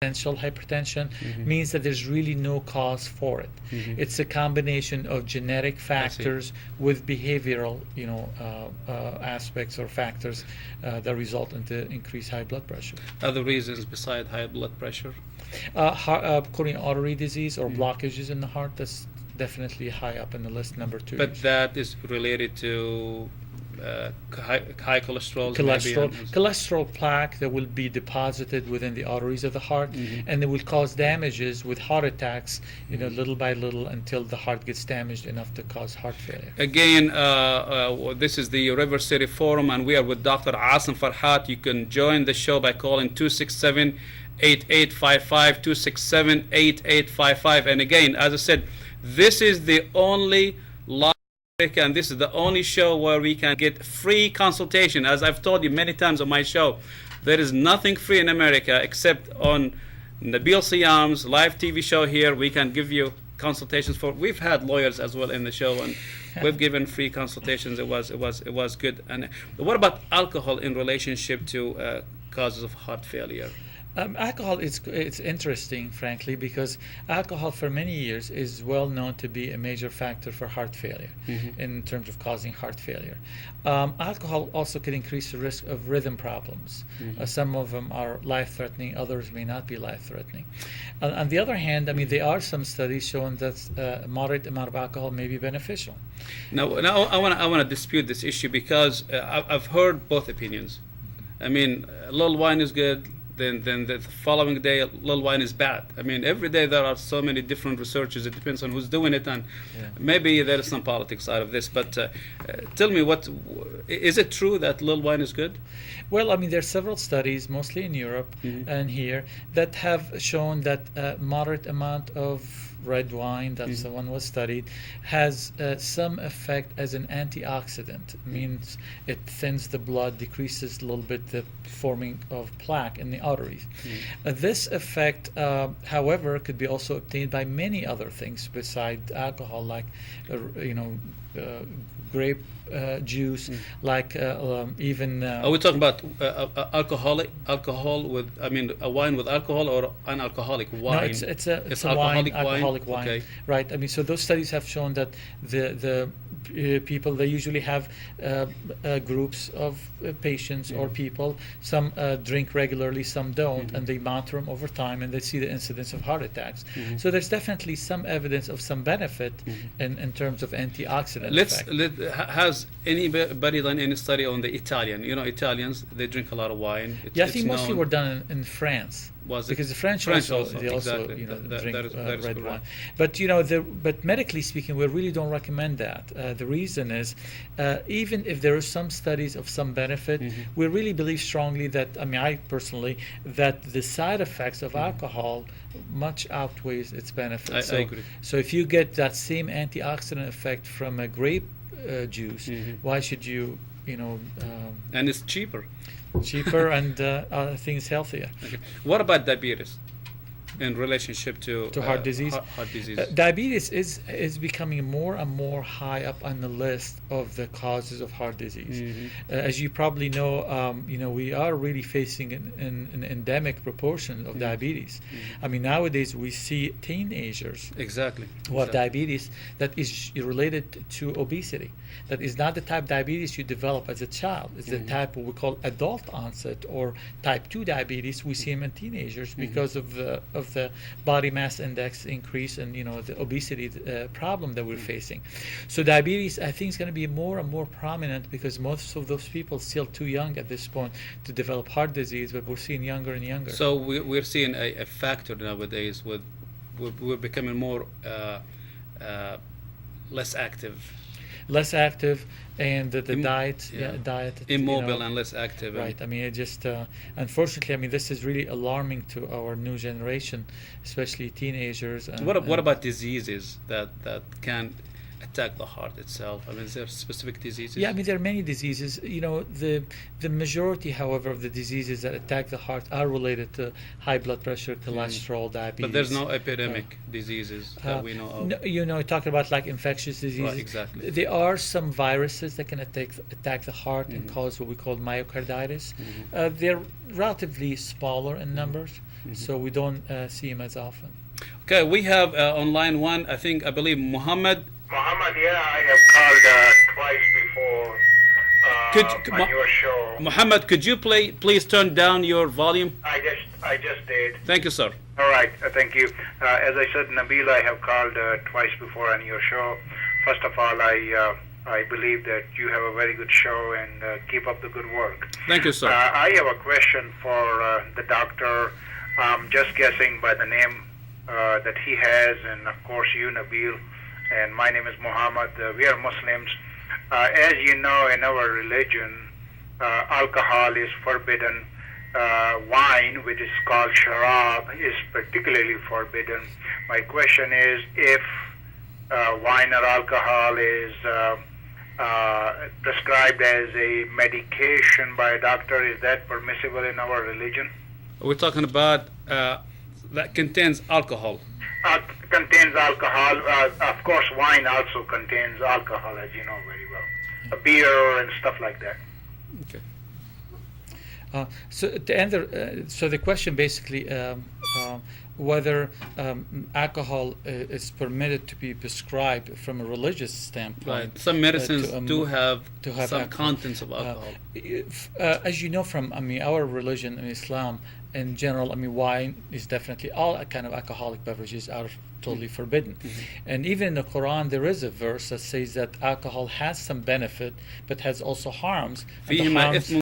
essential hypertension means that there's really no cause for it. It's a combination of genetic factors with behavioral, aspects or factors that result into increased high blood pressure. Other reasons beside high blood pressure? Coronary artery disease or blockages in the heart, that's definitely high up in the list, number 2. But that is related to high cholesterol. Cholesterol plaque that will be deposited within the arteries of the heart, and it will cause damages with heart attacks, little by little, until the heart gets damaged enough to cause heart failure. Again, this is the River City Forum, and we are with Dr. Asim Farhat. You can join the show by calling 267-8855, 267-8855. And again, as I said, this is the only live, and this is the only show where we can get free consultation. As I've told you many times on my show, there is nothing free in America except on Nabil Seyam's live TV show here. We can give you consultations we've had lawyers as well in the show, and we've given free consultations. It was good. And what about alcohol in relationship to causes of heart failure? Alcohol, it's interesting, frankly, because alcohol for many years is well known to be a major factor for heart failure in terms of causing heart failure. Alcohol also can increase the risk of rhythm problems. Some of them are life-threatening, others may not be life-threatening. On the other hand, there are some studies showing that a moderate amount of alcohol may be beneficial. Now I want to dispute this issue because I've heard both opinions. A little wine is good. Then the following day, a little wine is bad. Every day there are so many different researches. It depends on who's doing it, and maybe there is some politics out of this. But tell me, is it true that little wine is good? Well, there are several studies, mostly in Europe and here, that have shown that a moderate amount of red wine, that's the one was studied, has some effect as an antioxidant. It means it thins the blood, decreases a little bit the forming of plaque in the arteries. This effect, however, could be also obtained by many other things besides alcohol, like grape juice, like even. Are we talking about alcohol with? A wine with alcohol or an-alcoholic wine? No, it's a alcoholic wine. Okay. Right. So those studies have shown that the people, they usually have groups of patients or people. Some drink regularly, some don't, and they monitor them over time, and they see the incidence of heart attacks. So there's definitely some evidence of some benefit in terms of antioxidant effect. Has anybody done any study on the Italian? Italians, they drink a lot of wine. I think mostly were done in France. Because the French also drink red wine. But but medically speaking, we really don't recommend that. The reason is, even if there are some studies of some benefit, we really believe strongly that, I personally, that the side effects of alcohol much outweighs its benefits. I agree. So if you get that same antioxidant effect from a grape juice, why should you, and it's cheaper. And I think it's healthier. Okay. What about diabetes in relationship to heart disease? Heart disease. Diabetes is becoming more and more high up on the list of the causes of heart disease. As you probably know, we are really facing an endemic proportion of diabetes. Nowadays we see teenagers who have diabetes that is related to obesity. That is not the type of diabetes you develop as a child. It's the type what we call adult onset or type 2 diabetes. We see them in teenagers because of the body mass index increase and the obesity problem that we're facing. So diabetes, I think, is going to be more and more prominent because most of those people are still too young at this point to develop heart disease, but we're seeing younger and younger. So we're seeing a factor nowadays with we're becoming more less active. Less active, and the diet, immobile and less active. Right. It just unfortunately, this is really alarming to our new generation, especially teenagers. What about diseases that can attack the heart itself? Is there specific diseases? Yeah, there are many diseases. The majority, however, of the diseases that attack the heart are related to high blood pressure, cholesterol, diabetes. But there's no epidemic diseases that we know of. No, talking about like infectious diseases. Right, exactly. There are some viruses that can attack the heart and cause what we call myocarditis. They're relatively smaller in numbers. so we don't see him as often. Okay, we have on line one, I believe Muhammad. Muhammad, yeah, I have called twice before on your show. Muhammad, could you please turn down your volume? I just did. Thank you, sir. All right, thank you. As I said, Nabil, I have called twice before on your show. First of all, I believe that you have a very good show and keep up the good work. Thank you, sir. I have a question for the doctor. Just guessing by the name that he has, and of course you, Nabil, and my name is Muhammad. We are Muslims. As you know, in our religion, alcohol is forbidden. Wine, which is called sharab, is particularly forbidden. My question is, if wine or alcohol is prescribed as a medication by a doctor, is that permissible in our religion? We're talking about that contains alcohol. Contains alcohol. Of course, wine also contains alcohol, as you know very well. A beer and stuff like that. Okay. So the question basically whether alcohol is permitted to be prescribed from a religious standpoint. Right. Some medicines do have some alcohol. contents of alcohol. As you know from our religion, Islam in general, wine is definitely, all kind of alcoholic beverages are totally forbidden. And even in the Quran, there is a verse that says that alcohol has some benefit, but has also harms. And the فيهما harms إثم